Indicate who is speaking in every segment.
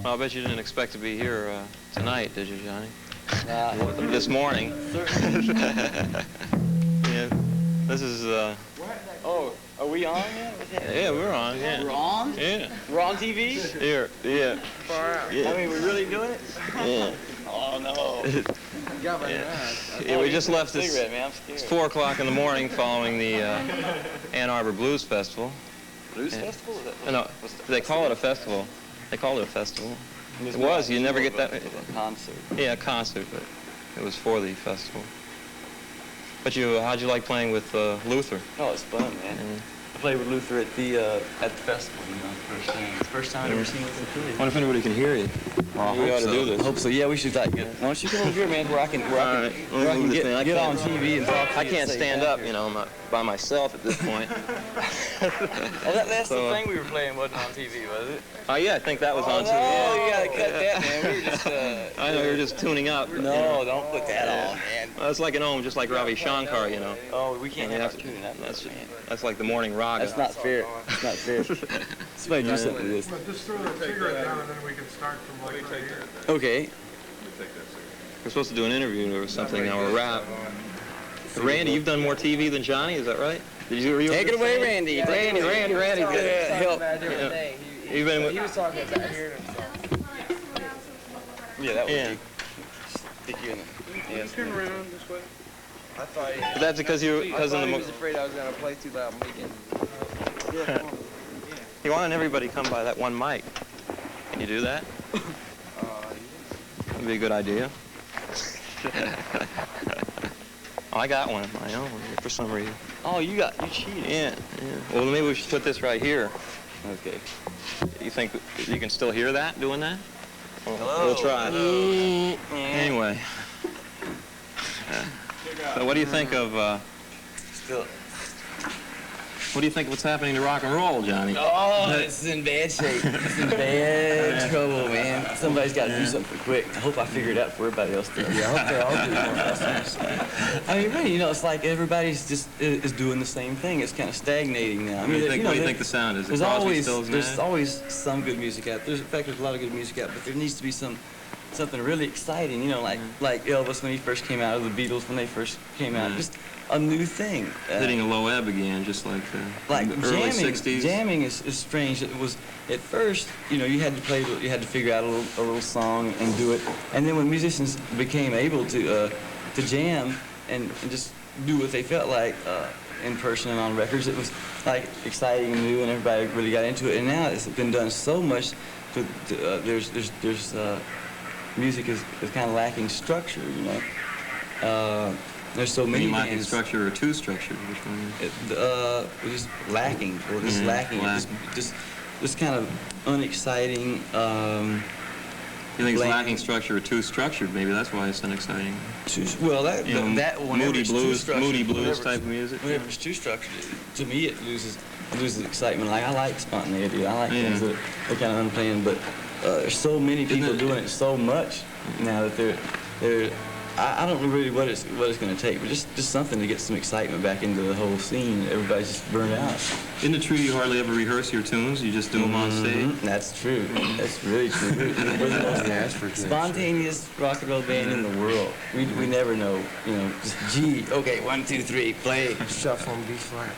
Speaker 1: Well, I bet you didn't expect to be here tonight, did you, Johnny? This morning. Yeah. This is.
Speaker 2: Oh, are we on yet?
Speaker 1: Yeah, we're on. Yeah.
Speaker 2: We're on?
Speaker 1: Yeah.
Speaker 2: We're on TV?
Speaker 1: Here. Yeah.
Speaker 2: Far out.
Speaker 1: Yeah.
Speaker 2: I mean, we're really doing it?
Speaker 1: Yeah.
Speaker 2: Oh no.
Speaker 1: Yeah, we just left this.
Speaker 2: Cigarette, man. I'm scared.
Speaker 1: It's 4 o'clock in the morning, following the Ann Arbor Blues Festival.
Speaker 2: Blues Festival? Is that
Speaker 1: No, they call it a festival. They call it a festival. It was. You never get that.
Speaker 2: A concert.
Speaker 1: Yeah, a concert, but it was for the festival. But how'd you like playing with Luther?
Speaker 2: Oh, it's fun, man.
Speaker 1: And
Speaker 2: I played with Luther at the festival, you know, first time I've ever seen Luther play.
Speaker 1: I wonder if anybody can hear you.
Speaker 2: Well,
Speaker 1: We ought to do this.
Speaker 2: I hope so. Yeah, we should. Why don't you come over here, man, where I can get on TV and talk to you.
Speaker 1: I can't stand up, you know, by myself at this point.
Speaker 2: That's the thing we were playing wasn't on TV, was it?
Speaker 1: Oh, yeah, I think that was on TV.
Speaker 2: Oh, you gotta cut that, man. We were just.
Speaker 1: I know, you're just tuning up.
Speaker 2: No, don't put that on, man.
Speaker 1: Well, it's like an ohm, just like Ravi Shankar, you know.
Speaker 2: Oh, we can't have
Speaker 1: to
Speaker 2: to tune that much, man.
Speaker 1: That's like the morning raga.
Speaker 2: That's not fair. It's not fair. Somebody do something with this.
Speaker 3: Just throw the cigarette down and then we can start from like right here.
Speaker 2: Okay.
Speaker 1: We're supposed to do an interview or something now, or rap. Randy, you've done more TV than Johnny, is that right?
Speaker 2: Take it away, Randy.
Speaker 1: Randy.
Speaker 2: Help.
Speaker 1: You've been with...
Speaker 4: He was talking about hearing himself.
Speaker 2: Yeah, that was
Speaker 1: Yeah.
Speaker 2: deep. Stick you in the... Yeah,
Speaker 3: Turn around this way.
Speaker 4: I thought he,
Speaker 1: But that's because
Speaker 4: I
Speaker 1: in
Speaker 4: thought
Speaker 1: the...
Speaker 4: he was afraid I was going to play too loud and making.
Speaker 1: You wanted everybody to come by that one mic. Can you do that? That'd be a good idea. Oh, I got one of my own for some reason.
Speaker 2: Oh, you cheated.
Speaker 1: Yeah. Well, maybe we should put this right here.
Speaker 2: Okay.
Speaker 1: You think you can still hear that, doing that?
Speaker 2: Hello.
Speaker 1: We'll try. Anyway. So what do you think of,
Speaker 2: Still.
Speaker 1: what do you think of what's happening to rock and roll, Johnny?
Speaker 2: Oh, it's in bad shape. It's in bad trouble, man. Somebody's got to do something quick. I hope I figure it out before everybody else does. Yeah, I hope they all do more customers. I mean, really, you know, it's like everybody's just is doing the same thing. It's kind of stagnating now. I mean,
Speaker 1: What do you think the sound is?
Speaker 2: There's always some good music out there. In fact, there's a lot of good music out, but there needs to be something really exciting, you know, like Elvis when he first came out, or the Beatles when they first came out. Just a new thing.
Speaker 1: Hitting a low ebb again, just like the early 60s.
Speaker 2: Jamming is strange. It was at first, you know, you had to figure out a little song and do it, and then when musicians became able to jam and just do what they felt like in person and on records, it was like exciting and new, and everybody really got into it. And now it's been done so much. There's music is kind of lacking structure, you know. There's so many
Speaker 1: lacking
Speaker 2: bands.
Speaker 1: structure or too structured? Which one?
Speaker 2: Just lacking, or just lacking. Just kind of unexciting.
Speaker 1: You think it's lacking structure or too structured? Maybe that's why it's unexciting.
Speaker 2: Well, that one.
Speaker 1: Moody blues type of music.
Speaker 2: Whenever it's too structured, to me it loses excitement. Like I like spontaneity. I like things that are kind of unplanned, but there's so many people doing it so much now that they're I don't know really what it's going to take, but just something to get some excitement back into the whole scene. Everybody's just burned out.
Speaker 1: Isn't it true you hardly ever rehearse your tunes? You just do them on stage?
Speaker 2: That's true. That's really true. We're the most spontaneous rock and roll band in the world. We never know, you know, just G, okay, 1, 2, 3, play.
Speaker 4: Shuffle and B flat.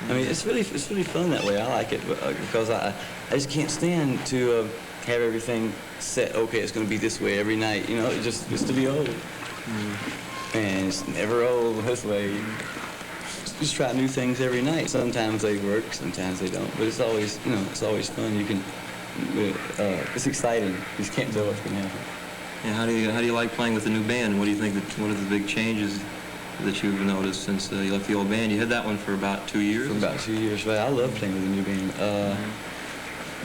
Speaker 2: I mean, it's really fun that way. I like it because I just can't stand to have everything set. Okay, it's going to be this way every night. You know, it's to be old. And it's never old this way. Just try new things every night. Sometimes they work, sometimes they don't. But it's always, you know, it's always fun. You can, it's exciting. You just can't tell what's going to happen.
Speaker 1: Yeah, how do you like playing with the new band? What do you think what are the big changes that you've noticed since you left the old band? You had that one for about 2 years?
Speaker 2: For about 2 years, right? I love playing with the new band.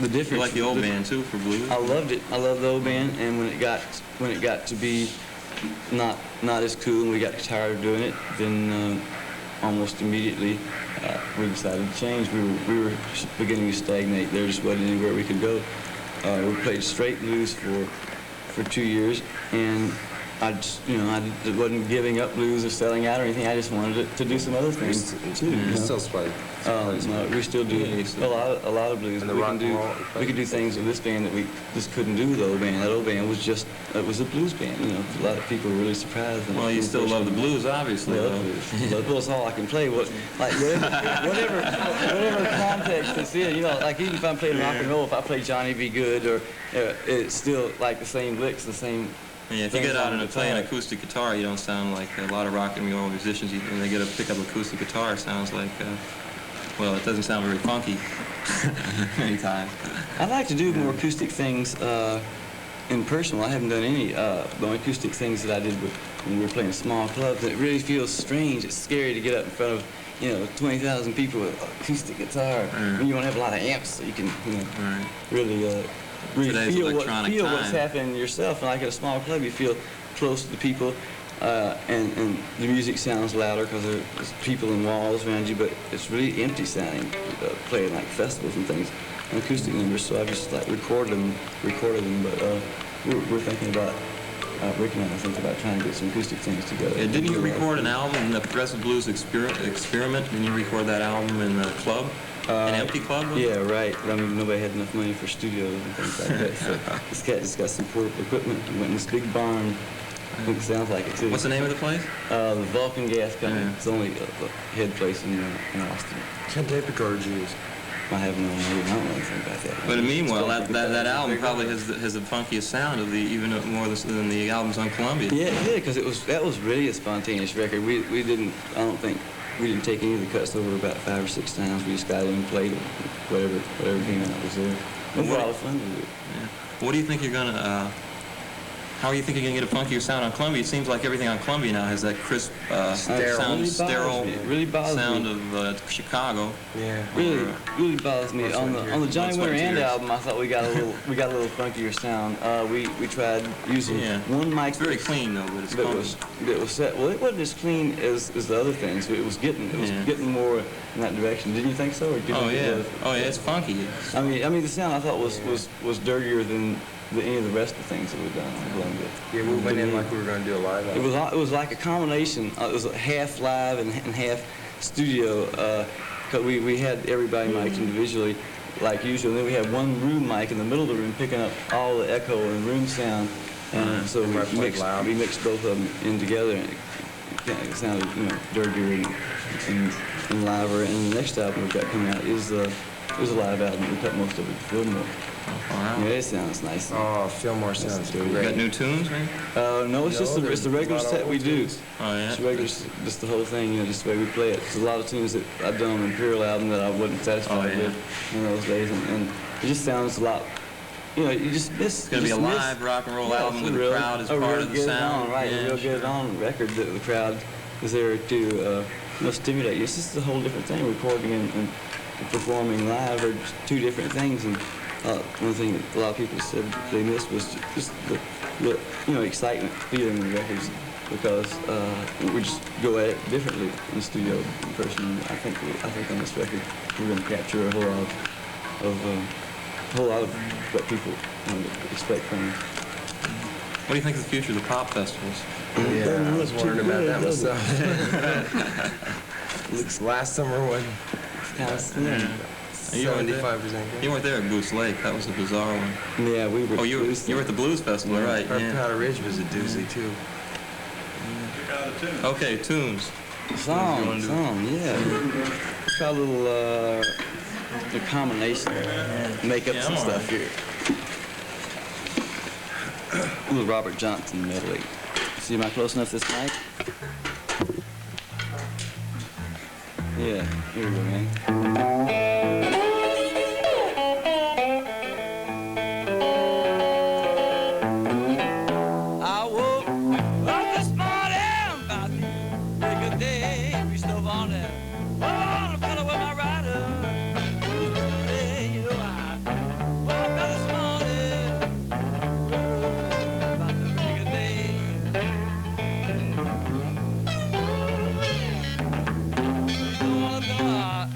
Speaker 2: The difference.
Speaker 1: You like the old band too for blues?
Speaker 2: I loved it. I loved the old band, and when it got to be not as cool, and we got tired of doing it, then almost immediately we decided to change. We were beginning to stagnate. There just wasn't anywhere we could go. We played straight blues for 2 years, and I just, you know, I wasn't giving up blues or selling out or anything. I just wanted to do some other things too.
Speaker 4: You still play?
Speaker 2: No, we still do a lot of blues.
Speaker 4: And the
Speaker 2: We
Speaker 4: rock
Speaker 2: can
Speaker 4: and
Speaker 2: do
Speaker 4: roll?
Speaker 2: we could do things with this band that we just couldn't do with the old band. That old band was just it was a blues band. You know, a lot of people were really surprised. when
Speaker 1: Well,
Speaker 2: it
Speaker 1: you
Speaker 2: came
Speaker 1: still
Speaker 2: first.
Speaker 1: love the blues, obviously.
Speaker 2: I love
Speaker 1: though.
Speaker 2: blues. Well, it's all I can play. Whatever context it's in, you know, like even if I'm playing rock and roll, if I play Johnny Be Good, or it's still like the same licks, the same.
Speaker 1: Yeah, if you get out and play an acoustic guitar, you don't sound like a lot of rock and roll musicians. When they get a pick up acoustic guitar, it sounds like, well, it doesn't sound very funky many times.
Speaker 2: I like to do more acoustic things in person. Well, I haven't done any. The only acoustic things that I did when we were playing small clubs, and it really feels strange. It's scary to get up in front of, you know, 20,000 people with acoustic guitar. When you don't have a lot of amps, so you can, you know, really
Speaker 1: Today's
Speaker 2: feel
Speaker 1: electronic
Speaker 2: what's
Speaker 1: time.
Speaker 2: happening yourself. And like at a small club, you feel close to the people, and the music sounds louder because there's people and walls around you, but it's really empty sounding, playing like festivals and things, and acoustic numbers. So I just like recorded them, but we're thinking about, Rick and I think about trying to get some acoustic things together.
Speaker 1: Yeah, didn't you record an album, the Progressive Blues Experiment? Didn't you record that album in the club? An empty club?
Speaker 2: Yeah, right. I mean, nobody had enough money for studios and things like that. So this cat just got some portable equipment. We went in this big barn. I think it sounds like it too.
Speaker 1: What's the name of the place?
Speaker 2: The Vulcan Gas Company.
Speaker 1: Yeah.
Speaker 2: It's only a head place in Austin.
Speaker 4: Can't tape record use.
Speaker 2: I have no idea. I don't know anything about that.
Speaker 1: But meanwhile, that album probably has the funkiest sound of even more than the albums on Columbia.
Speaker 2: Yeah, it did, because that was really a spontaneous record. We didn't take any of the cuts over about 5 or 6 times. We just got in and played it. Whatever came out was there. It was a lot of fun to do.
Speaker 1: Yeah. What do you think you're gonna? How are you thinking you're gonna get a funkier sound on Columbia? It seems like everything on Columbia now has that crisp, sterile
Speaker 2: really bothers
Speaker 1: sound
Speaker 2: me.
Speaker 1: of Chicago.
Speaker 4: Yeah.
Speaker 2: Really bothers me. On the Johnny Winter and album, I thought we got a little funkier sound. We tried using one mic.
Speaker 1: It's very clean though, but it's
Speaker 2: that was set. Well, it wasn't as clean as the other things. It was getting more in that direction. Didn't you think so? Or did you think it was?
Speaker 1: Oh yeah, it's funky.
Speaker 2: I mean, the sound I thought was dirtier than any of the rest of the things that we've done on Columbia.
Speaker 4: Yeah, we went in like we were going to do a live album.
Speaker 2: It was like a combination. It was half live and half studio. Cause we had everybody mic'd individually, like usual. And then we had one room mic in the middle of the room picking up all the echo and room sound. And so we mixed both of them in together, and it sounded, you know, dirtier and liver. And the next album we've got coming out is a live album. We cut most of it to Fillmore. Yeah, it sounds nice.
Speaker 4: Oh, Fillmore sounds
Speaker 1: You
Speaker 4: great.
Speaker 1: got new tunes, man?
Speaker 2: No, it's just the regular set we do.
Speaker 1: Oh yeah.
Speaker 2: It's regular, just the whole thing, you know, just the way we play it. There's a lot of tunes that I've done on the Imperial album that I wasn't satisfied with in those days, and it just sounds a lot. You know, you just miss.
Speaker 1: It's gonna be a live rock and roll album with the crowd as part of the sound.
Speaker 2: Right,
Speaker 1: Yeah,
Speaker 2: a real get on record that the crowd is there to you know, stimulate you. It's just a whole different thing. Recording and performing live are just two different things. And one thing that a lot of people said they missed was just the you know, excitement, feeling in the records, because we just go at it differently in the studio in person. I think on this record we're going to capture a whole lot of what people expect from us.
Speaker 1: What do you think of the future of the pop festivals?
Speaker 5: Yeah, I was wondering about that myself.
Speaker 2: Looks
Speaker 5: Last summer when
Speaker 2: kind of slim.
Speaker 1: You weren't there?
Speaker 5: 75%
Speaker 1: You weren't there at Goose Lake. That was a bizarre one.
Speaker 2: Yeah, we were.
Speaker 1: Oh, you were at the Blues Festival, right?
Speaker 5: Our
Speaker 1: Yeah.
Speaker 5: Powder Ridge was a doozy too.
Speaker 1: Okay, tunes.
Speaker 2: Song, yeah. Try a little the combination, make up some stuff here. A little Robert Johnson medley. See, am I close enough this night? Yeah, here we go, man. I woke up this morning about the break of day. Reached over on that. Oh, the fellow with my rider. Hey, you know, I woke up this morning about the break of day. Don't wanna go out.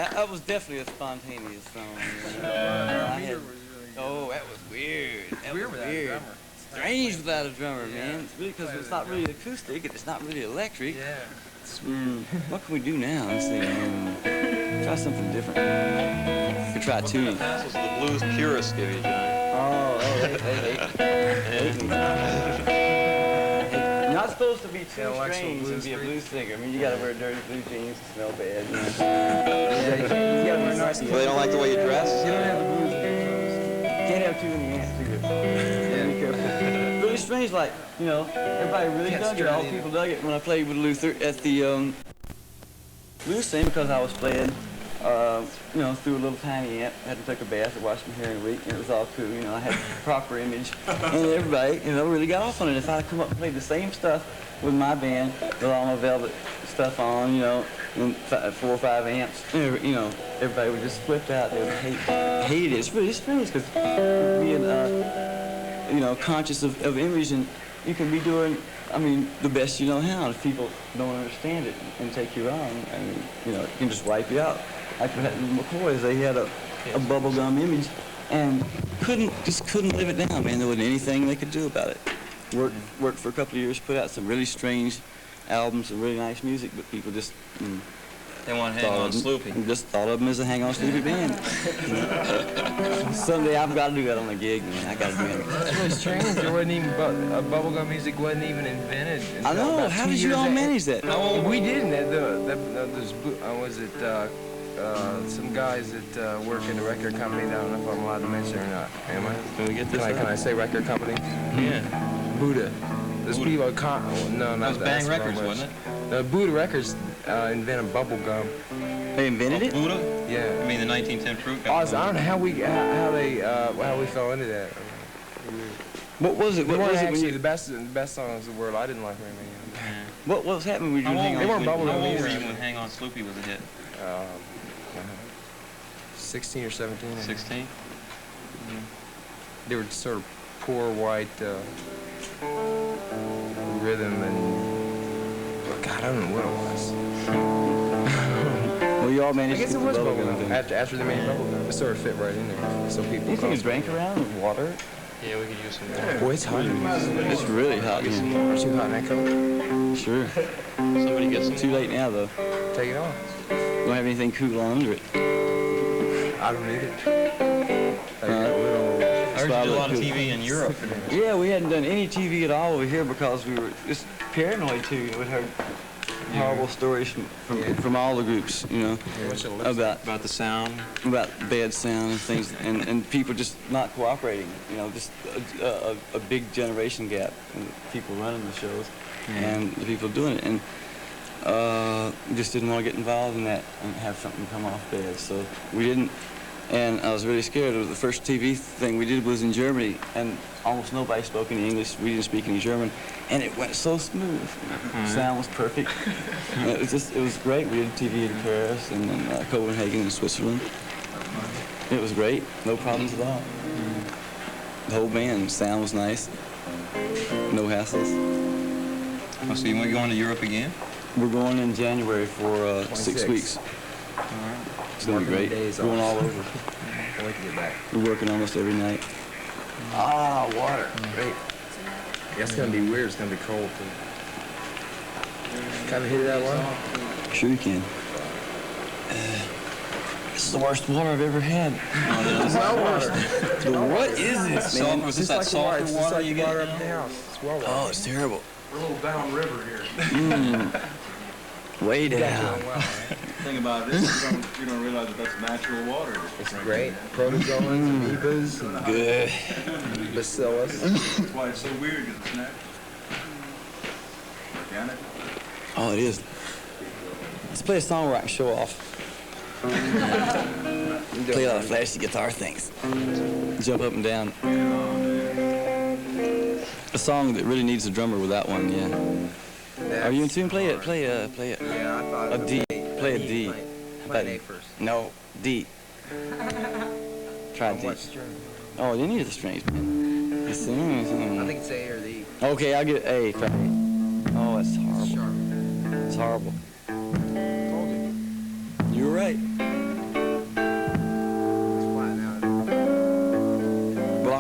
Speaker 2: that was definitely a spontaneous song. You know? Oh, that was weird. That was weird. Strange without a drummer, man. It's really because it's not really acoustic. It's not really electric.
Speaker 5: Yeah.
Speaker 2: What can we do now? Let's see. Try something different. We could try tuning.
Speaker 1: Castles the blues purists give you, Johnny.
Speaker 2: Hate me. You're not supposed to be too
Speaker 5: Intellectual
Speaker 2: strange and
Speaker 5: blues
Speaker 2: be a
Speaker 5: freak.
Speaker 2: blues singer. I mean, you gotta wear dirty blue jeans and smell bad. You gotta wear nice.
Speaker 1: Well, they don't like the way you dress?
Speaker 2: You don't have the blues. Can't have too many ants either. Be careful. Really strange, like, you know, everybody really
Speaker 5: Can't
Speaker 2: dug it.
Speaker 5: stray
Speaker 2: All
Speaker 5: in.
Speaker 2: people dug it when I played with Luther at the blues thing because I was playing, you know, through a little tiny amp. I had to take a bath and wash my hair in a week, and it was all cool. You know, I had proper image, and everybody, you know, really got off on it. If I come up and played the same stuff with my band, with all my velvet stuff on, you know, and 4 or 5 amps, you know, everybody would just flip out. They would hate it. It's really strange because being, you know, conscious of image, and you can be doing, I mean, the best you know how. And if people don't understand it and take you wrong, I mean, you know, it can just wipe you out. Like with McCoy's, they had a bubblegum image and just couldn't live it down, man. There wasn't anything they could do about it. Worked for a couple of years, put out some really strange albums, some really nice music, but people just
Speaker 1: They want to hang on Sloopy.
Speaker 2: just thought of them as a hang on Sloopy band. Someday I've got to do that on a gig, man. I got to do it.
Speaker 5: That's really strange. There wasn't even bubblegum music wasn't even invented.
Speaker 2: I
Speaker 5: until
Speaker 2: know.
Speaker 5: about
Speaker 2: How
Speaker 5: 2
Speaker 2: did you
Speaker 5: years
Speaker 2: all
Speaker 5: a-
Speaker 2: manage that?
Speaker 5: We didn't. Some guys that work in the record company. I don't know if I'm allowed to mention or not. Am I?
Speaker 1: Can we get this
Speaker 5: Can I say record company?
Speaker 1: Yeah.
Speaker 5: Buddha. Those
Speaker 1: Buddha.
Speaker 5: people no,
Speaker 1: That
Speaker 5: not
Speaker 1: was
Speaker 5: that.
Speaker 1: Bang
Speaker 5: That's the wrong
Speaker 1: Records,
Speaker 5: word.
Speaker 1: wasn't it?
Speaker 5: No, Buddha Records invented bubblegum.
Speaker 2: They invented it?
Speaker 1: Buddha?
Speaker 5: Yeah.
Speaker 1: I mean the 1910 fruit
Speaker 5: I
Speaker 1: guy.
Speaker 5: don't know how we fell into that.
Speaker 2: What was it?
Speaker 5: They
Speaker 2: What
Speaker 5: weren't
Speaker 2: was it when
Speaker 5: actually
Speaker 2: you?
Speaker 5: the best songs in the world. I didn't like very many.
Speaker 2: What was happening when you
Speaker 1: How
Speaker 2: were
Speaker 1: old
Speaker 2: hanging
Speaker 1: were
Speaker 2: on?
Speaker 1: you
Speaker 5: They weren't
Speaker 1: when-
Speaker 5: bubblegum
Speaker 1: how old were
Speaker 5: either.
Speaker 1: you when Hang On Sloopy was a hit?
Speaker 5: 16 or 17.
Speaker 1: 16?
Speaker 5: They were sort of poor white rhythm and God, I don't know what it was.
Speaker 2: Well, you all
Speaker 5: I
Speaker 2: managed
Speaker 5: guess
Speaker 2: to
Speaker 5: it
Speaker 2: get
Speaker 5: was
Speaker 2: the
Speaker 5: bubblegum.
Speaker 2: thing.
Speaker 5: After they made bubblegum, it sort of fit right in there. So people.
Speaker 2: Do you think you drank around with water?
Speaker 1: Yeah, we could use some
Speaker 5: Boy, it's hot.
Speaker 2: It's really hot.
Speaker 5: Too hot in that coat.
Speaker 2: Sure.
Speaker 1: Somebody get some.
Speaker 2: Too late now, though.
Speaker 5: Take it off.
Speaker 2: Don't have anything cool on under it.
Speaker 5: I don't need it.
Speaker 1: I heard you did a lot of TV in Europe.
Speaker 2: Yeah, we hadn't done any TV at all over here because we were just paranoid too. We heard horrible stories from all the groups, you know,
Speaker 1: About the sound.
Speaker 2: about bad sound and things, and people just not cooperating. You know, just a big generation gap in the people running the shows and the people doing it, and we just didn't want to get involved in that and have something come off bad. So we didn't. And I was really scared. It was the first TV thing we did was in Germany, and almost nobody spoke any English. We didn't speak any German, and it went so smooth. Sound was perfect. It was great. We did TV in Paris and then Copenhagen and Switzerland. It was great. No problems at all. The whole band, sound was nice. No hassles.
Speaker 1: Oh, so you want to go into Europe again?
Speaker 2: We're going in January for 6 weeks. It's gonna be great. Going all over.
Speaker 5: Can't wait to get back.
Speaker 2: We're working almost every night. Ah, water.
Speaker 5: Great. Yeah, it's gonna be weird. It's gonna be cold too. Kind of hit that one.
Speaker 2: Sure you can. This is the worst water I've ever had.
Speaker 5: Well water.
Speaker 2: What is this, man?
Speaker 1: Was this that sulfur water you get?
Speaker 5: Water up in the house. It's well water.
Speaker 2: Oh, it's terrible.
Speaker 3: We're a little downriver here.
Speaker 2: Way down.
Speaker 6: The thing about this, you don't realize that that's natural water.
Speaker 5: It's great. Protozoans, amoebas, and
Speaker 2: Good.
Speaker 5: bacillus.
Speaker 6: That's why it's so weird, because it's natural. Organic.
Speaker 2: Oh, it is. Let's play a song where I can show off. Play a lot of flashy guitar things. Jump up and down. A song that really needs a drummer with that one, yeah. Are you in tune? Play it.
Speaker 5: Yeah, I thought
Speaker 2: A D. Play a D.
Speaker 5: Play an A first.
Speaker 2: No, D. Try D. Oh, you need the strings, man.
Speaker 5: I think it's A or the E.
Speaker 2: Okay, I'll get A. Try A. Oh, that's horrible.
Speaker 5: Sharp.
Speaker 2: It's horrible. You were right.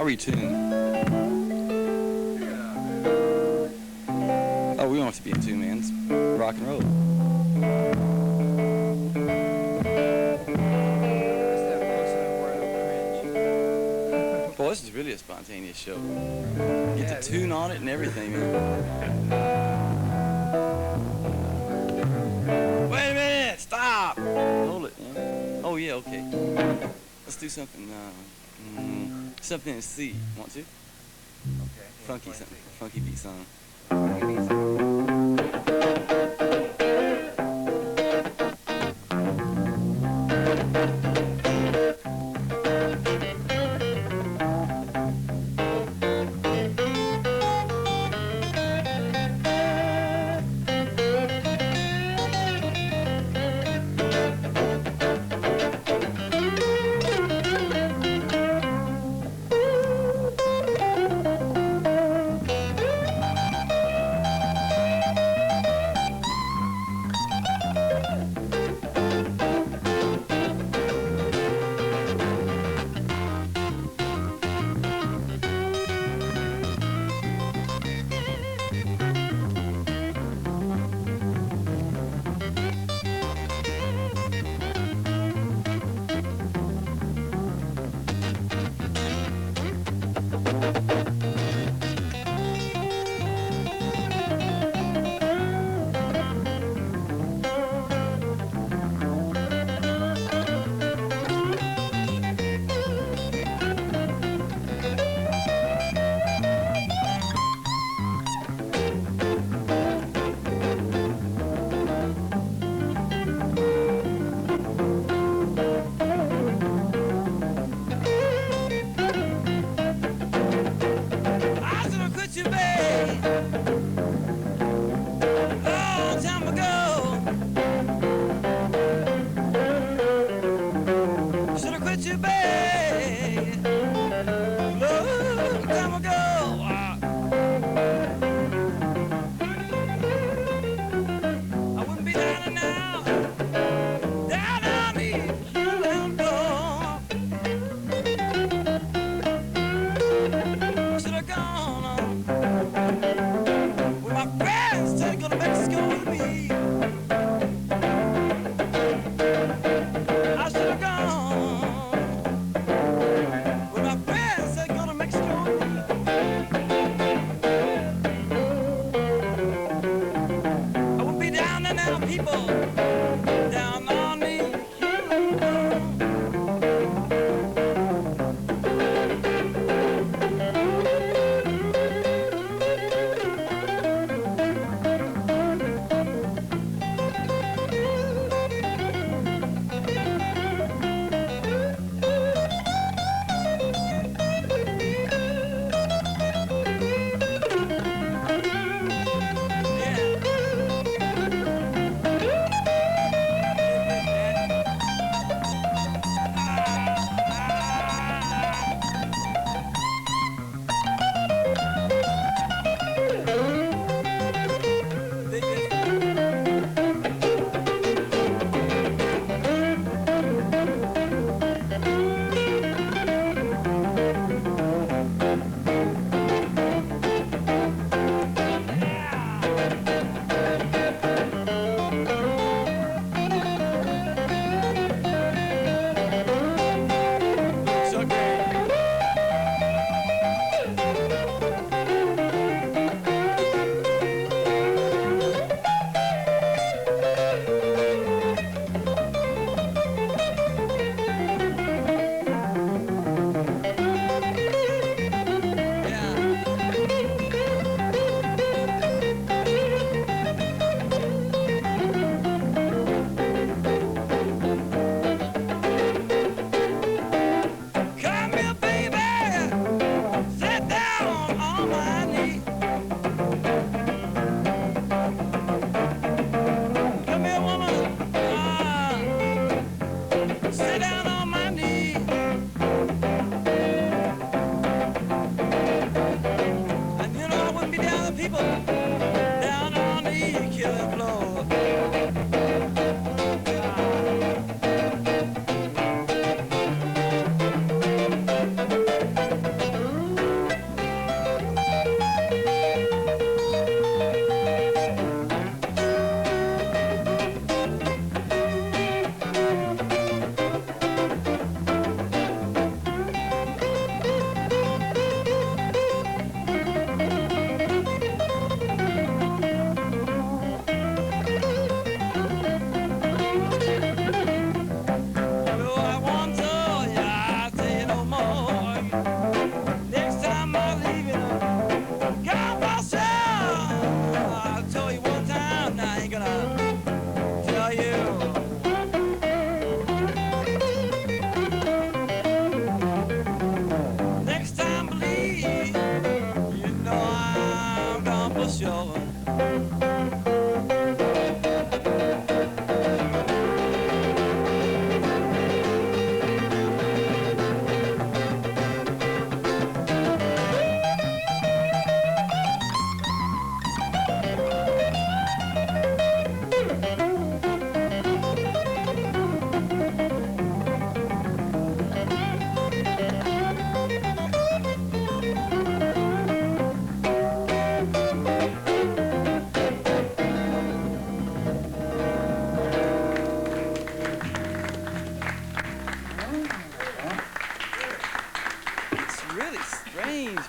Speaker 2: every tune. Oh, we don't have to be in tune, man. It's rock and roll. Boy, this is really a spontaneous show. Get the tune on it and everything, man. Wait a minute! Stop! Hold it, man. Oh, yeah, okay. Let's do something, something in C. Want to?
Speaker 5: Okay.
Speaker 2: Funky something. Funky beat song.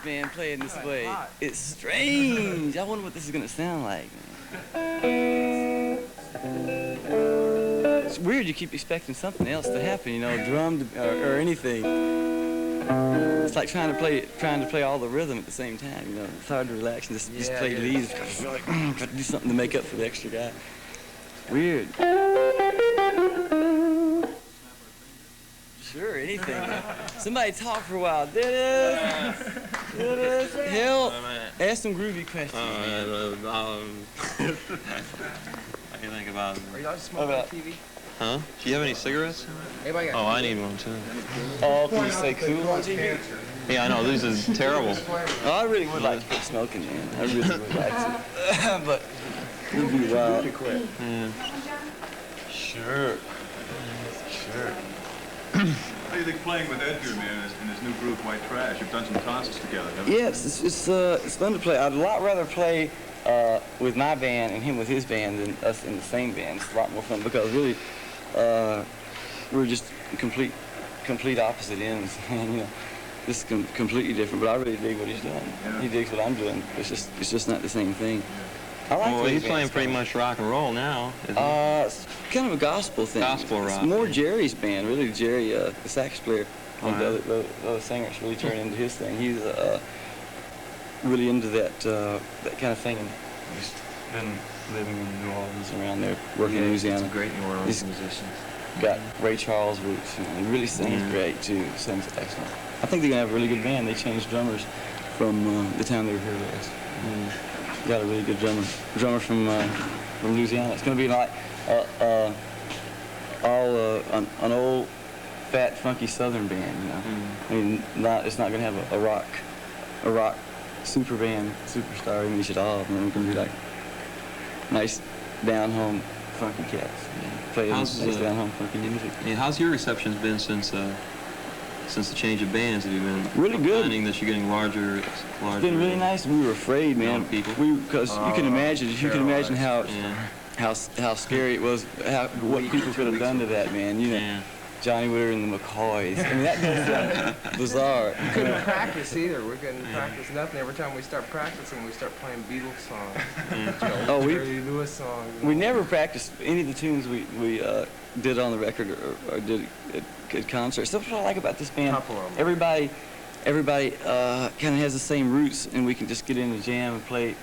Speaker 2: man, playing this way. It's strange. I wonder what this is gonna sound like, man. It's weird. You keep expecting something else to happen, you know, drum or anything. It's like trying to play all the rhythm at the same time. You know, it's hard to relax and just play leads. You're like, got to do something to make up for the extra guy. Weird. Sure, anything. Somebody talk for a while. Dennis! Hell, ask some groovy questions.
Speaker 1: What do you think about it?
Speaker 5: Are y'all just smoking on TV?
Speaker 1: Huh? Do you have any cigarettes?
Speaker 5: Anybody got
Speaker 1: Oh, I need one too.
Speaker 2: Oh, can you say cool on TV?
Speaker 1: Yeah, I know, this is terrible.
Speaker 2: Oh, I really would like to quit smoking, man. I really would like to. But it'd be wild to quit.
Speaker 1: Yeah.
Speaker 2: Sure. Sure.
Speaker 6: How do you think playing with Edgar, man, in his new group, White Trash? You've done some concerts together, haven't you?
Speaker 2: Yeah, it's fun to play. I'd a lot rather play with my band and him with his band than us in the same band. It's a lot more fun because really we're just complete opposite ends. And, you know, just completely different. But I really dig what he's doing.
Speaker 6: Yeah.
Speaker 2: He digs what I'm doing. It's just not the same thing. I like
Speaker 1: Well,
Speaker 2: the way
Speaker 1: he's
Speaker 2: the
Speaker 1: playing
Speaker 2: band's
Speaker 1: pretty
Speaker 2: going.
Speaker 1: much rock and roll now, isn't he?
Speaker 2: It's kind of a gospel thing.
Speaker 1: Gospel rock.
Speaker 2: It's more Jerry's band, really. Jerry, the sax player, and
Speaker 1: Alright.
Speaker 2: the other singers really turned into his thing. He's really into that kind of thing. And he's been living in New Orleans, around there, working in Louisiana.
Speaker 5: great New Orleans
Speaker 2: He's
Speaker 5: musicians.
Speaker 2: got Ray Charles roots. You know, he really sings great too. Sings excellent. I think they're gonna have a really good band. They changed drummers from the time they were here last. Got a really good drummer from Louisiana. It's gonna be like an old, fat, funky Southern band. You know, I mean, it's not gonna have a rock super band, superstar image at all. I mean, it's gonna be like nice, down home, funky cats. You know, play nice down home, funky music.
Speaker 1: Yeah, how's your reception's been since the change of bands? Have you been
Speaker 2: Really good.
Speaker 1: finding that you're getting larger?
Speaker 2: It's been really nice. We were afraid, man.
Speaker 1: Young people.
Speaker 2: Because you can imagine how
Speaker 1: Yeah.
Speaker 2: how scary it was, what people could have done to that man. You know,
Speaker 1: Yeah.
Speaker 2: Johnny Whitter and the McCoys. I mean, that does sound bizarre.
Speaker 5: Couldn't practice either. We couldn't practice nothing. Every time we start practicing, we start playing Beatles songs.
Speaker 2: Oh,
Speaker 5: Jerry Lewis songs.
Speaker 2: we never practiced any of the tunes we did on the record or did at concerts. That's what I like about this band.
Speaker 5: Couple of 'em.
Speaker 2: Everybody kind of has the same roots, and we can just get in the jam and play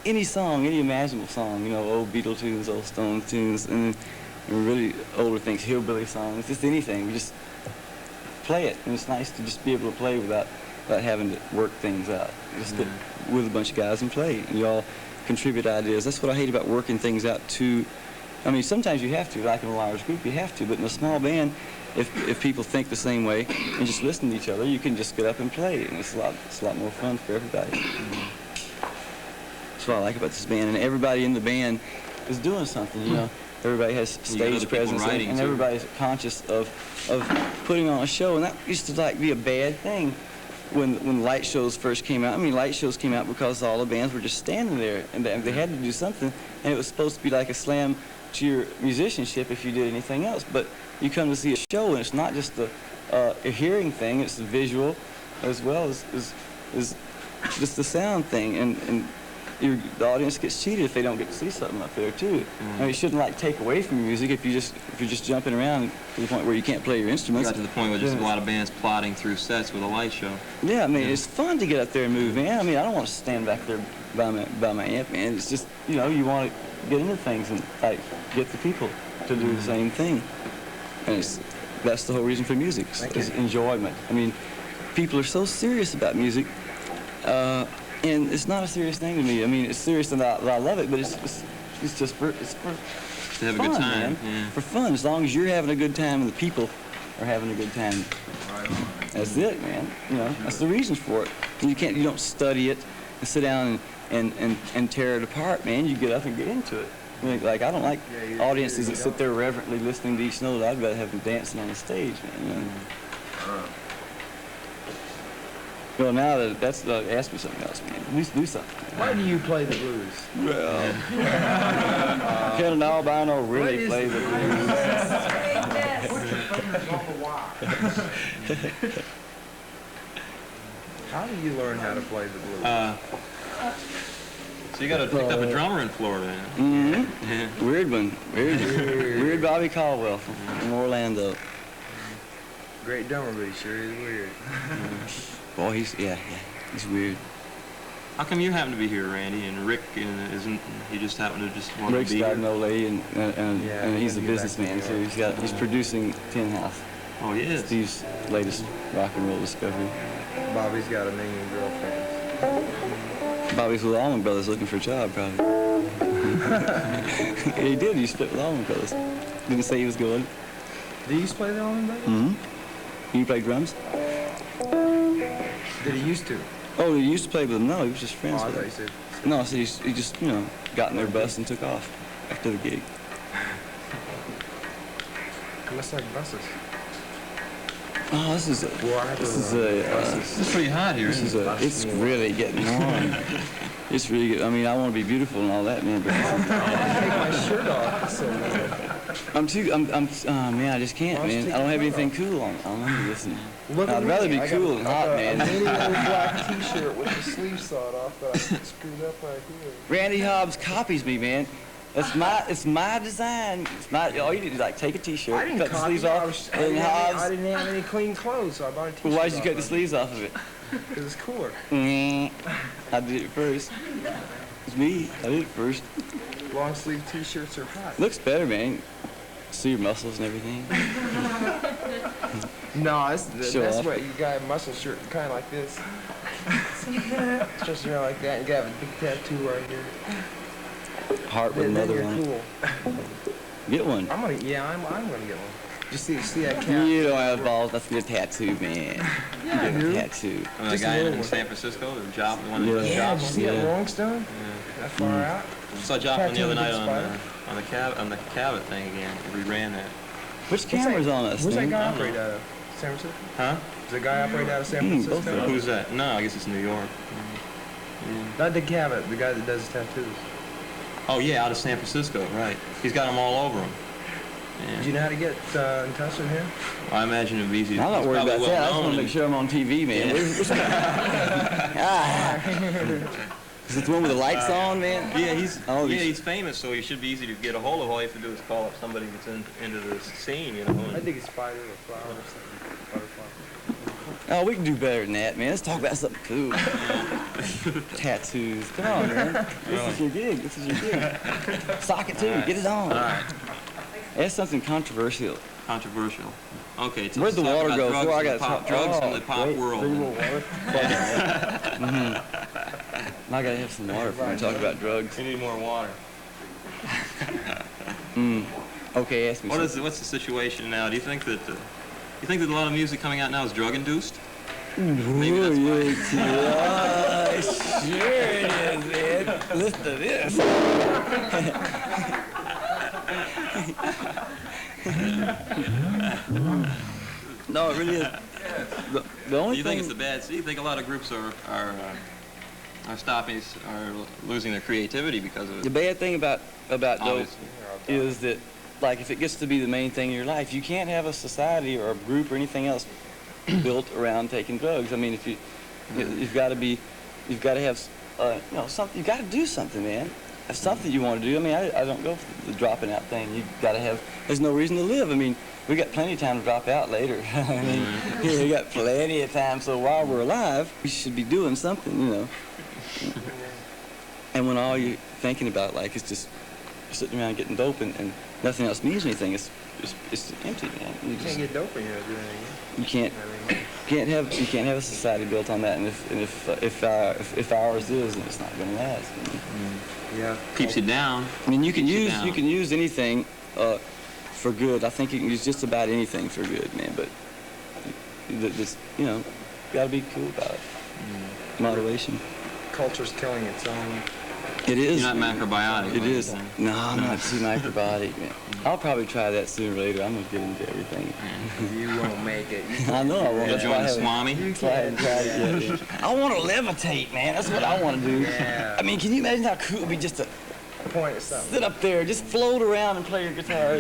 Speaker 2: any song, any imaginable song. You know, old Beatle tunes, old Stones tunes, and really older things, hillbilly songs, just anything. We just play it, and it's nice to just be able to play without having to work things out. Just get with a bunch of guys and play, and you all contribute ideas. That's what I hate about working things out too. I mean, sometimes you have to, like in a large group, you have to, but in a small band, if people think the same way and just listen to each other, you can just get up and play, and it's a lot more fun for everybody. That's what I like about this band, and everybody in the band is doing something, you know. Everybody has
Speaker 1: got
Speaker 2: stage
Speaker 1: other people
Speaker 2: presence,
Speaker 1: writing,
Speaker 2: and
Speaker 1: too.
Speaker 2: everybody's conscious of putting on a show, and that used to like be a bad thing when light shows first came out. I mean, light shows came out because all the bands were just standing there, and they had to do something, and it was supposed to be like a slam to your musicianship if you did anything else. But you come to see a show, and it's not just a hearing thing; it's a visual as well as just the sound thing, and the audience gets cheated if they don't get to see something up there too. I mean, it shouldn't like take away from your music if you're just jumping around to the point where you can't play your
Speaker 1: We
Speaker 2: instruments.
Speaker 1: got to the point where just a lot of bands plodding through sets with a light show.
Speaker 2: Yeah, I mean, it's fun to get up there and move, man. I mean, I don't want to stand back there by my amp, man. It's just, you know, you want to get into things and like get the people to do the same thing. And that's the whole reason for music, is enjoyment. I mean, people are so serious about music. And it's not a serious thing to me. I mean, it's serious that I love it, but it's just for
Speaker 1: To have a
Speaker 2: fun,
Speaker 1: good time.
Speaker 2: man.
Speaker 1: Yeah.
Speaker 2: For fun, as long as you're having a good time and the people are having a good time. That's it, man. You know, that's the reason for it. You don't study it and sit down and tear it apart, man. You get up and get into it. I mean, like, I don't like audiences that sit there reverently listening to each note. I'd rather have them dancing on the stage, man. You know? Well, now that's ask me something else, man. At least do something.
Speaker 5: Why do you play the blues?
Speaker 2: Well, Ken and Albino really play the blues.
Speaker 3: Put your fingers on the wire.
Speaker 5: How do you learn how to play the blues?
Speaker 1: So you got to pick up a drummer in Florida. Yeah.
Speaker 2: Weird one. Weird Bobby Caldwell from Orlando.
Speaker 5: Great drummer, but he sure is weird.
Speaker 2: Boy, he's weird.
Speaker 1: How come you happen to be here, Randy, and Rick isn't? He just happened to just want
Speaker 2: Rick's
Speaker 1: to be
Speaker 2: got
Speaker 1: here?
Speaker 2: an old lady, and he's a
Speaker 5: he's back
Speaker 2: businessman
Speaker 5: in
Speaker 2: too. He's producing Tin House.
Speaker 1: Oh, he is.
Speaker 2: Steve's latest rock and roll discovery.
Speaker 5: Bobby's got a million girlfriends.
Speaker 2: Bobby's with Allman Brothers looking for a job, probably. He did. He split with Allman Brothers. Didn't say he was going.
Speaker 5: Did he used to play the Allman Brothers?
Speaker 2: Mm-hmm. You play drums?
Speaker 5: Did he used to?
Speaker 2: Oh, he used to play with them. No, he was just
Speaker 5: Oh,
Speaker 2: friends
Speaker 5: I
Speaker 2: with
Speaker 5: thought
Speaker 2: them.
Speaker 5: you said.
Speaker 2: No, so he just, got in their bus and took off after the gig.
Speaker 5: Looks like buses.
Speaker 2: Oh, this is
Speaker 1: It's pretty hot here, isn't it?
Speaker 2: it's really getting on. It's really good. I mean, I want to be beautiful and all that, man, but
Speaker 5: Take my shirt off. So,
Speaker 2: man, I just can't, man. I don't have anything cool on. I'm under this.
Speaker 5: look at
Speaker 2: I'd
Speaker 5: me.
Speaker 2: rather be
Speaker 5: I got
Speaker 2: cool and hot,
Speaker 5: a
Speaker 2: man.
Speaker 5: mini old black T-shirt with the sleeves sawed off that I screwed up right here.
Speaker 2: Randy Hobbs copies me, man. It's my design. All you do is like take a T-shirt,
Speaker 5: I didn't
Speaker 2: cut the
Speaker 5: copy
Speaker 2: sleeves
Speaker 5: it.
Speaker 2: off,
Speaker 5: I
Speaker 2: and
Speaker 5: didn't
Speaker 2: Hobbs.
Speaker 5: have any clean clothes, so I bought a T-shirt.
Speaker 2: Well, why'd you
Speaker 5: off
Speaker 2: cut the
Speaker 5: of it.
Speaker 2: sleeves off of it?
Speaker 5: Because it's cooler.
Speaker 2: I did it first. It's me. I did it first.
Speaker 5: Long sleeve T-shirts are hot.
Speaker 2: Looks better, man. See your muscles and everything.
Speaker 5: No,
Speaker 2: Show
Speaker 5: that's
Speaker 2: off.
Speaker 5: what you got a muscle shirt, kind of like this. Stretch around like that. You got a big tattoo right here.
Speaker 2: Heart with
Speaker 5: Then
Speaker 2: another
Speaker 5: you're
Speaker 2: one.
Speaker 5: cool.
Speaker 2: Get one.
Speaker 5: I'm gonna get one. Just see that cat.
Speaker 2: You don't have balls. That's a good tattoo, man.
Speaker 5: Yeah, I
Speaker 2: Get a
Speaker 5: do.
Speaker 2: tattoo.
Speaker 1: The
Speaker 5: Just a
Speaker 1: guy
Speaker 5: little
Speaker 1: in
Speaker 5: one.
Speaker 1: San Francisco, the Joplin, the one that
Speaker 2: Yeah.
Speaker 1: does
Speaker 5: Yeah, did you
Speaker 1: Joplin.
Speaker 5: see that
Speaker 2: Yeah.
Speaker 5: Rolling Stone? That far out?
Speaker 1: I saw Joplin the other night
Speaker 5: Tattoo with
Speaker 1: on the Cabot thing again. We ran that.
Speaker 2: Which camera's on us,
Speaker 5: Where's that
Speaker 2: man?
Speaker 5: guy operate out of? San Francisco?
Speaker 1: Huh?
Speaker 5: Does that guy operate out of San
Speaker 2: both
Speaker 5: Francisco?
Speaker 2: of them.
Speaker 1: Who's that? No, I guess it's New York.
Speaker 5: Not the Cabot, the guy that does tattoos.
Speaker 1: Oh yeah, out of San Francisco, right? He's got them all over him.
Speaker 5: Do you know how to get in touch with him?
Speaker 1: I imagine it'd be easy.
Speaker 2: I'm not
Speaker 1: he's
Speaker 2: worried
Speaker 1: probably
Speaker 2: about that. I just
Speaker 1: well
Speaker 2: want to
Speaker 1: known
Speaker 2: make sure I'm on TV, man. Is it the one with the lights on, man?
Speaker 1: Yeah,
Speaker 2: he's-
Speaker 1: he's famous, so he should be easy to get a hold of. All you have to do is call up somebody that's into the scene, you know.
Speaker 5: I think it's spider or flower or something. Butterfly.
Speaker 2: Oh, we can do better than that, man. Let's talk about something cool. Tattoos. Come on, man. This is your gig. Sock it too. Get it on.
Speaker 1: All right,
Speaker 2: That's something controversial.
Speaker 1: controversial. Okay, so
Speaker 2: Where'd the
Speaker 1: let's talk
Speaker 2: water
Speaker 1: about
Speaker 2: go? Before I
Speaker 1: drugs
Speaker 2: got
Speaker 1: in the pop, drugs in the pop world.
Speaker 2: I gotta have some water before we talk about drugs.
Speaker 1: We need more water.
Speaker 2: Okay, ask me something.
Speaker 1: What's the situation now? Do you think that a lot of music coming out now is drug induced? Maybe that's why.
Speaker 2: Sure it is, man. Listen to this. No, it really is. The only
Speaker 1: Do you think
Speaker 2: thing.
Speaker 1: it's a bad? Do you think a lot of groups are losing their creativity because of
Speaker 2: The
Speaker 1: it?
Speaker 2: bad thing about dope
Speaker 1: Obviously.
Speaker 2: is that, like, if it gets to be the main thing in your life, you can't have a society or a group or anything else built around taking drugs. I mean, if you've got to have, something. You've got to do something, man. That's something you want to do. I mean, I don't go for the dropping out thing. You've got to have. There's no reason to live. I mean, we got plenty of time to drop out later. I mean, we got plenty of time. So while we're alive, we should be doing something, you know. And when all you're thinking about, like, is just sitting around getting dope and nothing else means anything, it's empty, man.
Speaker 5: You can't get dope in here to do anything.
Speaker 2: You can't have a society built on that. And if ours is, then it's not going to last.
Speaker 5: Yeah.
Speaker 1: Keeps you down.
Speaker 2: I mean, you can
Speaker 1: Keeps you
Speaker 2: use
Speaker 1: down.
Speaker 2: you can use anything for good. I think you can use just about anything for good, man. But just got to be cool about it. Moderation.
Speaker 5: Culture's killing its own.
Speaker 2: It is.
Speaker 1: You're not macrobiotic.
Speaker 2: It
Speaker 1: like
Speaker 2: is.
Speaker 1: you're saying.
Speaker 2: No, I'm not too microbiotic, man. I'll probably try that sooner or later. I'm gonna get into everything.
Speaker 5: You won't make it.
Speaker 2: I know I won't.
Speaker 1: You'll
Speaker 2: That's why
Speaker 1: join
Speaker 2: I
Speaker 1: the
Speaker 2: haven't-
Speaker 1: Swami.
Speaker 2: that's why I haven't tried it yet. I want to levitate, man. That's what I want to do.
Speaker 5: Yeah.
Speaker 2: I mean, can you imagine how cool it would be just to
Speaker 5: Point at something.
Speaker 2: sit up there, just float around and play your guitar?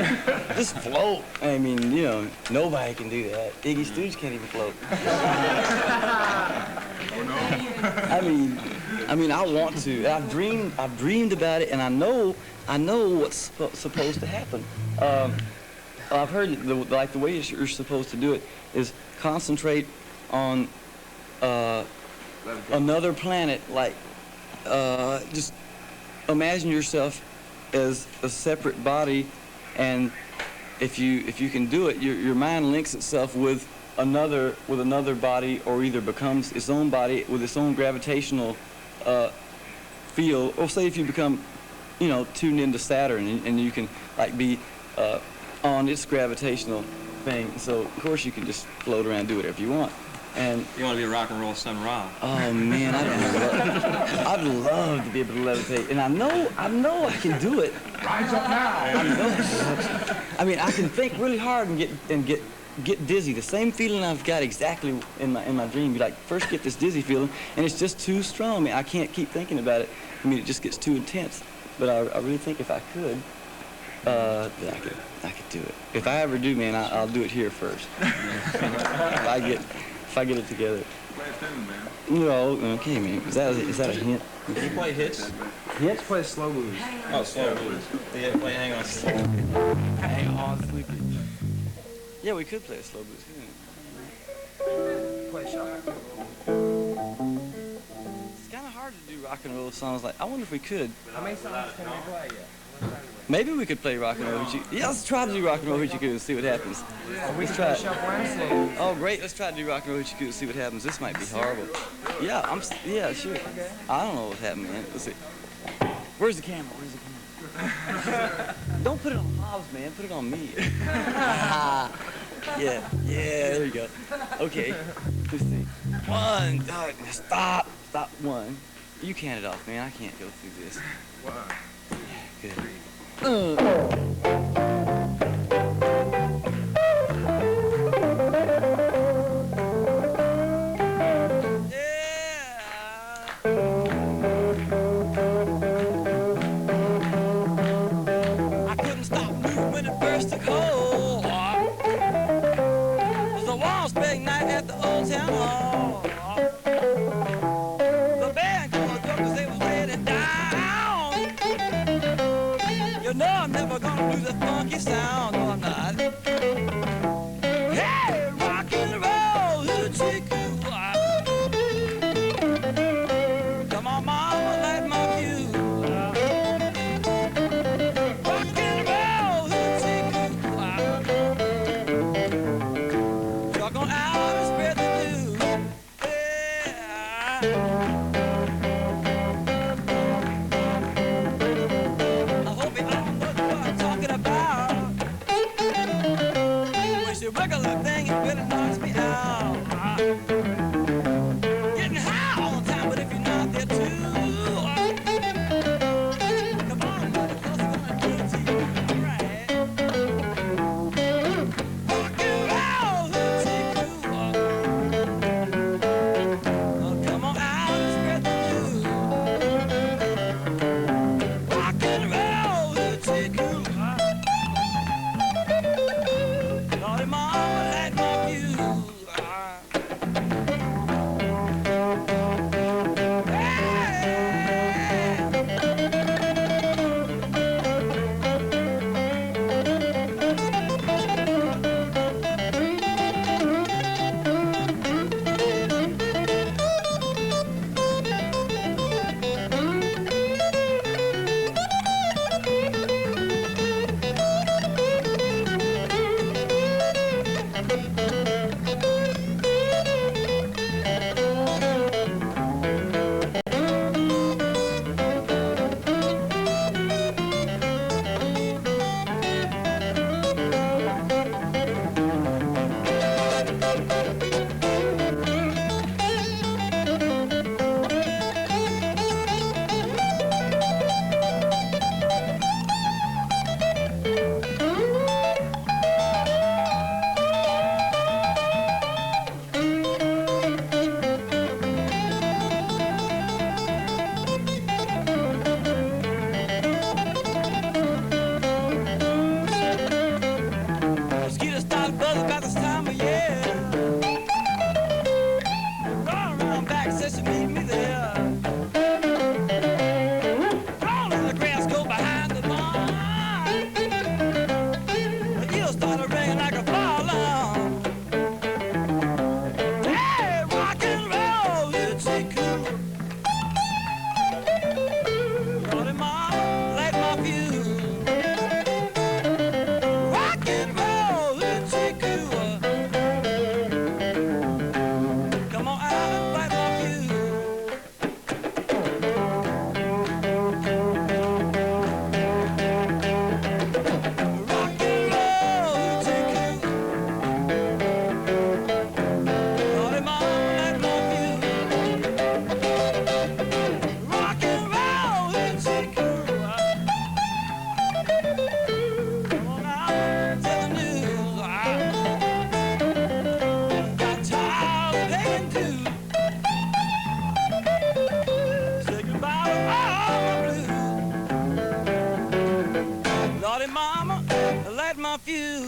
Speaker 2: Just float. I mean, nobody can do that. Iggy Stooge can't even float. I mean, I want to. I've dreamed about it, and I know what's supposed to happen. I've heard the way you're supposed to do it is concentrate on another planet. Like, just imagine yourself as a separate body, and if you can do it, your mind links itself with another body, or either becomes its own body with its own gravitational field. Or say if you become, tuned into Saturn, and you can like be on its gravitational thing. So of course you can just float around, do whatever you want. And
Speaker 1: You want to be a rock and roll Sun Ra.
Speaker 2: oh man, I'd love to be able to levitate, and I know I can do it.
Speaker 3: Rise up now.
Speaker 2: I know. I mean, I can think really hard and get dizzy. The same feeling I've got exactly in my dream. You like first get this dizzy feeling, and it's just too strong. I mean, I can't keep thinking about it. I mean, it just gets too intense. But I really think if I could, that I could do it. If I ever do, man, I'll do it here first. If I get it together.
Speaker 6: Play a tune, man.
Speaker 2: Okay, man. Is that a hint?
Speaker 1: Can you play hits?
Speaker 2: Hits?
Speaker 5: Play slow blues.
Speaker 1: Oh, slow blues. Yeah, play Hang On.
Speaker 2: Hang on, sleepy. Yeah, we could play a slow blues, couldn't we?
Speaker 5: Play shot.
Speaker 2: It's kind of hard to do rock and roll songs like. I wonder if we could.
Speaker 5: How many songs can we play yet?
Speaker 2: Maybe we could play rock and roll. Yeah, let's try to do rock and roll Hoochie Coo and see what happens.
Speaker 5: We can
Speaker 2: try it.
Speaker 5: finish up Wednesday.
Speaker 2: Oh, great. Let's try to do rock and roll Hoochie Coo and see what happens. This might be horrible. Yeah, yeah, sure. I don't know what's happening, man. Let's see. Where's the camera? Don't put it on Hobbs, man. Put it on me. Yeah, there you go. Okay, let's see. One, stop, one. You count it off, man. I can't go through this.
Speaker 5: One.
Speaker 2: Yeah, good. I couldn't stop moving when it first took hold. It was a waltz-bag night at the Old Town Hall. The band called the jokers, they was ready down. You know I'm never gonna lose a love you.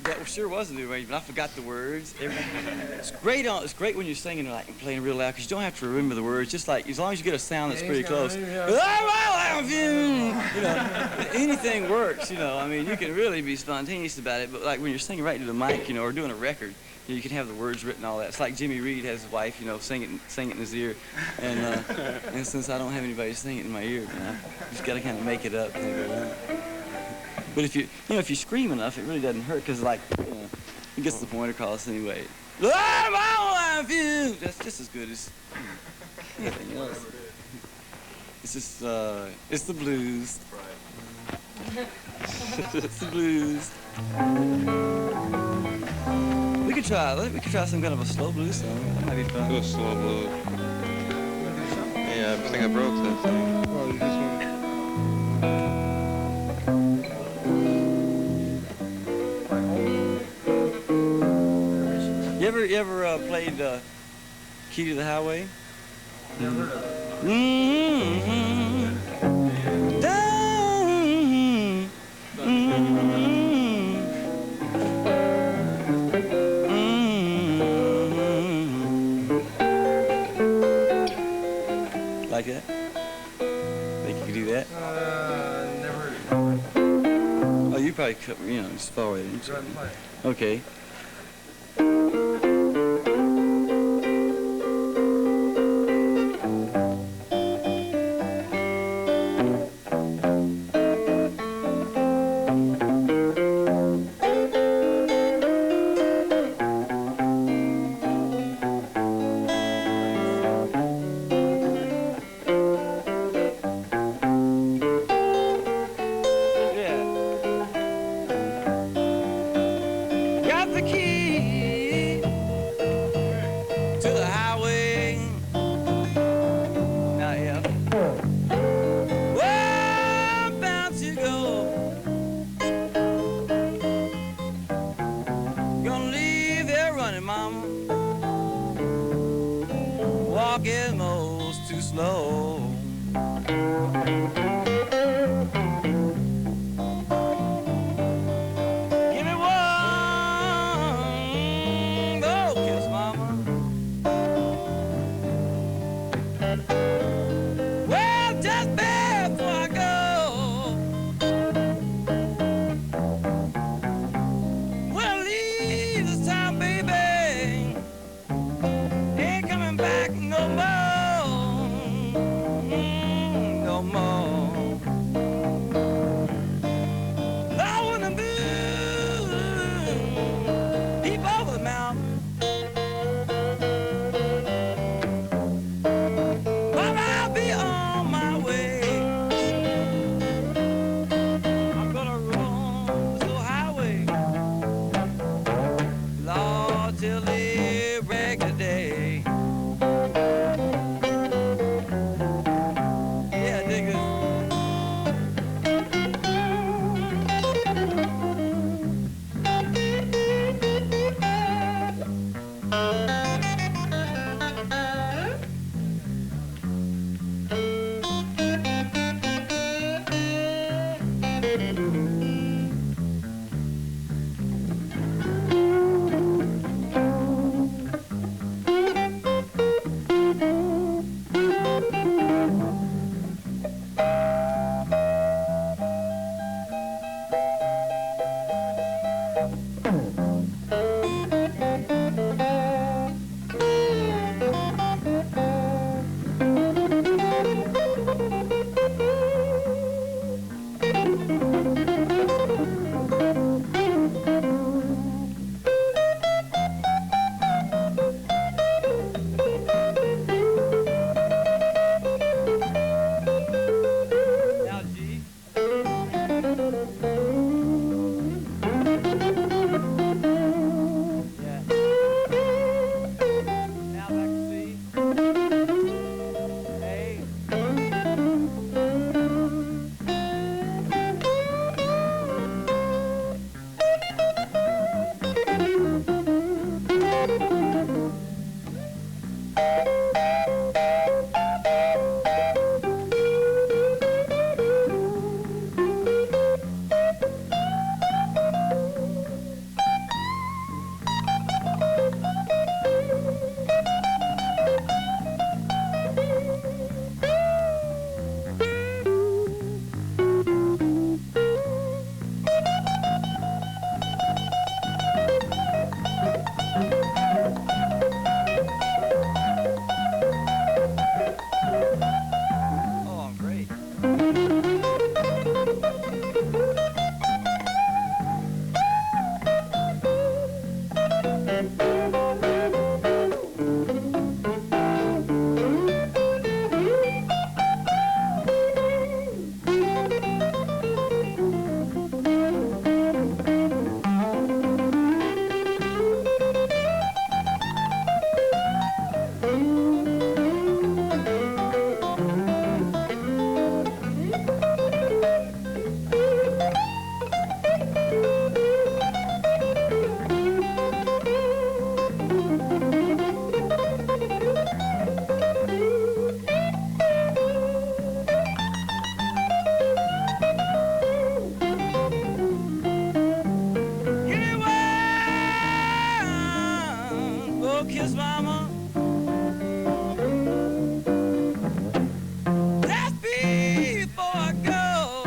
Speaker 2: That sure was a new arrangement. I forgot the words. It's great. It's great when you're singing like and playing real loud because you don't have to remember the words. Just like as long as you get a sound that's pretty close. You know, anything works. You know, I mean, you can really be spontaneous about it. But like when you're singing right to the mic, you know, or doing a record, you can have the words written, all that. It's like Jimmy Reed has his wife, you know, sing it in his ear, and since I don't have anybody to sing it in my ear, you know, you just gotta kind of make it up. But if you scream enough, it really doesn't hurt because, like, you know, it gets the point across anyway. Love, I love you. That's just as good as anything else. It's just, it's the blues. It's the blues. We could try some kind of a slow blues song. That might be fun.
Speaker 1: Do a slow blues. Yeah, I think I broke that thing.
Speaker 3: Well, you just want
Speaker 2: You ever played Key to the Highway?
Speaker 3: never heard of it.
Speaker 2: Like that? Think you could do that?
Speaker 3: Never heard of it.
Speaker 2: Oh, you probably could, you know, just follow it.
Speaker 3: Go ahead and play.
Speaker 2: Okay. Got the key to the highway. Now, yeah. Where I'm bound to go. Gonna leave there running, mama. Walk is most too slow. Give me one more kiss, mama. Well, just before I go, when I leave this town, baby, ain't coming back no more, no more. I wanna move, peep over the mountain. But I'll be on my way. I'm gonna run this little highway, Lord, till the break of day. Yeah, I dig it.
Speaker 7: little kiss, mama. Just before I go.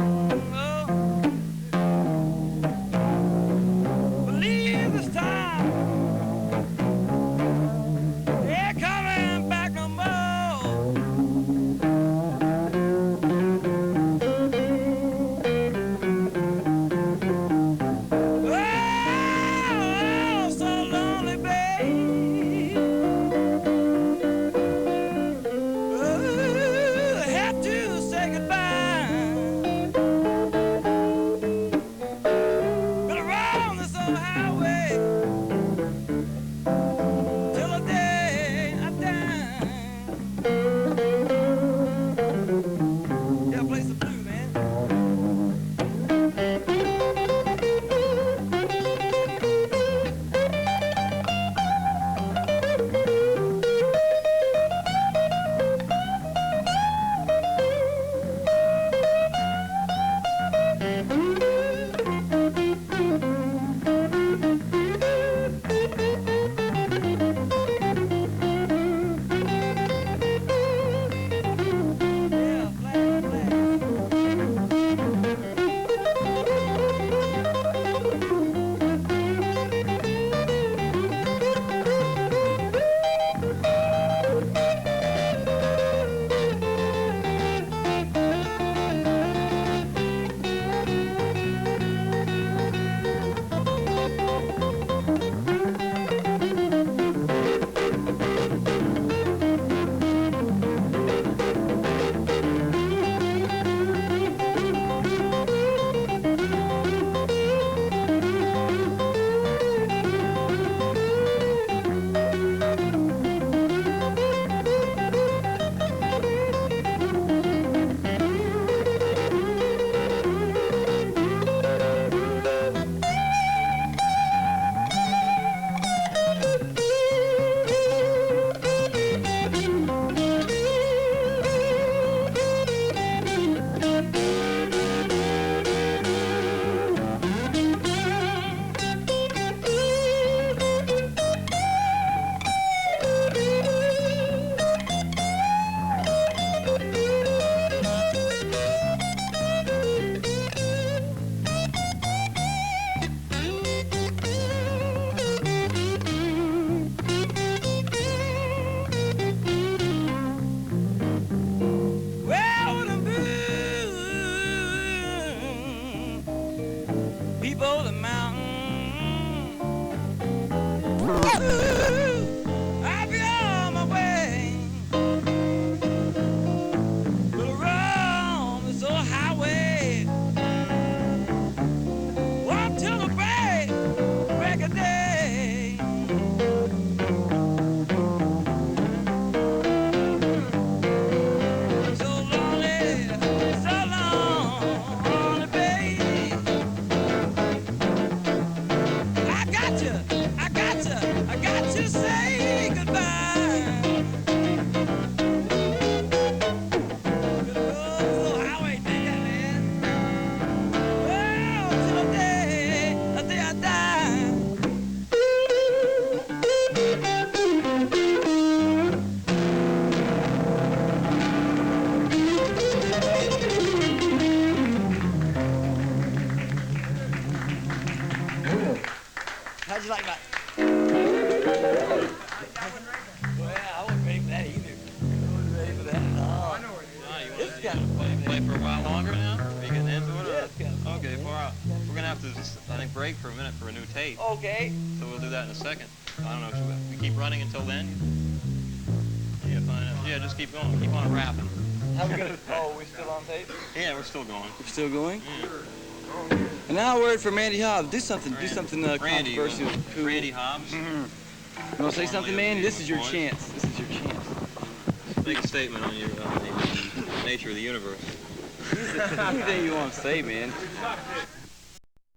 Speaker 7: Believe this time they're coming back no more. Oh, so lonely, babe. Oh, I have to say goodbye. Been around this old highway till the day I die. Yeah, play some blues, man. Yeah, flag, flag. Well, the moon, people the mountain. I'll be on my way. But around this old highway, walk till the break of day. So lonely, baby. I got to say goodbye. Gonna go the highway, dig that, man. Well, till the day I die. How'd you like that? Well, I wasn't ready for that either. I wasn't ready for that at all.
Speaker 1: No, you
Speaker 7: It's
Speaker 1: want
Speaker 7: got-
Speaker 1: to play for a while longer now? Are you getting into it?
Speaker 7: Yeah, it's got fun.
Speaker 1: Okay, far out. We're going to have to, I think, break for a minute for a new tape.
Speaker 7: Okay.
Speaker 1: So we'll do that in a second. I don't know, should we keep running until then? Yeah, fine. Yeah, just keep going. Keep on rapping.
Speaker 7: How we gonna? Oh, we still on tape?
Speaker 1: Yeah, we're still going.
Speaker 2: We're still going?
Speaker 1: Yeah.
Speaker 2: And now a word from Randy Hobbs. Do something
Speaker 1: Randy,
Speaker 2: controversial. Cool.
Speaker 1: Randy Hobbs.
Speaker 2: You want to say something, man? This is your chance. This is your chance.
Speaker 1: Make a statement on your nature of the universe.
Speaker 2: Anything you want to say, man.